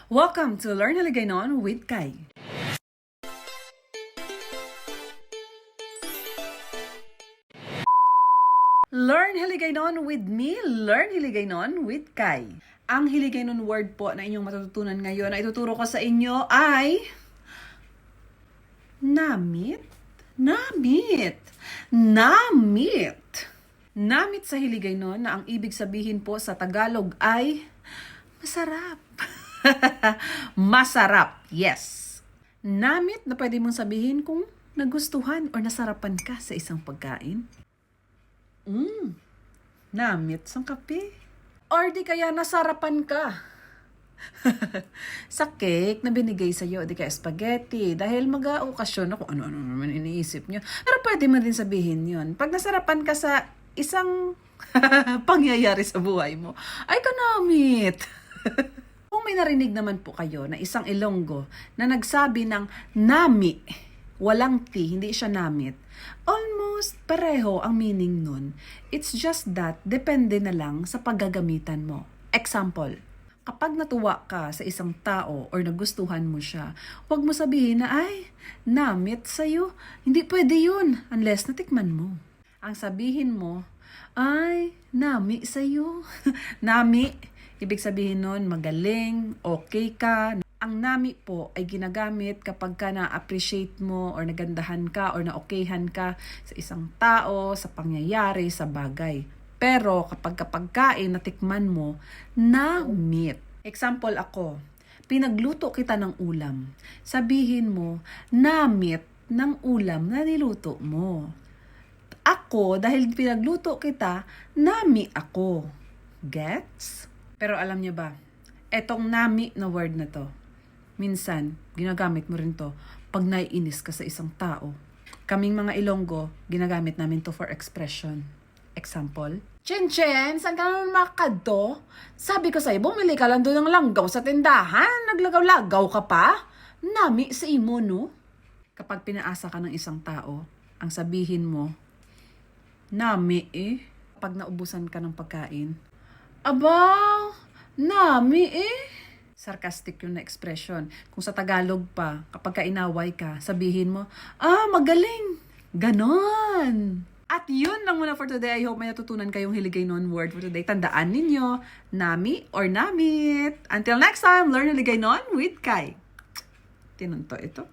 Welcome to Learn Hiligaynon with Kai. Learn Hiligaynon with me, Learn Hiligaynon with Kai. Ang Hiligaynon word po na inyong matututunan ngayon na ituturo ko sa inyo ay namit. Namit. Namit. Namit sa Hiligaynon na ang ibig sabihin po sa Tagalog ay masarap. Masarap, yes. Namit na pwede mong sabihin kung nagustuhan o nasarapan ka sa isang pagkain. Namit sa kape. Or di kaya nasarapan ka. Sa cake na binigay sa'yo, di kaya spaghetti. Dahil mag-aokasyon na kung ano-ano naman iniisip nyo. Pero pwede mo din sabihin yun. Pag nasarapan ka sa isang pangyayari sa buhay mo, ay kanamit. Kung may narinig naman po kayo na isang Ilonggo na nagsabi ng nami, walang T, hindi siya namit, almost pareho ang meaning nun. It's just that, depende na lang sa paggagamitan mo. Example, kapag natuwa ka sa isang tao or nagustuhan mo siya, huwag mo sabihin na, ay, namit sa'yo. Hindi pwede yun unless natikman mo. Ang sabihin mo, ay, nami sa'yo. Nami, ibig sabihin nun, magaling, okay ka. Ang nami po ay ginagamit kapag ka na-appreciate mo or nagandahan ka or na-okayhan ka sa isang tao, sa pangyayari, sa bagay. Pero kapag pagkain natikman mo, namit. Example ako, pinagluto kita ng ulam. Sabihin mo, namit ng ulam na niluto mo. Ako, dahil pinagluto kita, nami ako. Gets? Pero alam niyo ba, etong nami na word na to, minsan, ginagamit mo rin to pag naiinis ka sa isang tao. Kaming mga Ilonggo, ginagamit namin to for expression. Example, Chen, saan ka naman makakadto? Sabi ko sa'yo, bumili ka lang doon ng langgaw sa tindahan. Naglagaw-lagaw ka pa? Nami sa imo, no? Kapag pinaasa ka ng isang tao, ang sabihin mo, nami pag naubusan ka ng pagkain, aba, nami sarcastic yung na expression. Kung sa Tagalog pa, kapag kainaway ka, sabihin mo, magaling. Ganon. At yun lang muna for today. I hope may natutunan kayong Hiligaynon word for today. Tandaan ninyo, nami or namit. Until next time, learn Hiligaynon with Kai. Tinunto ito.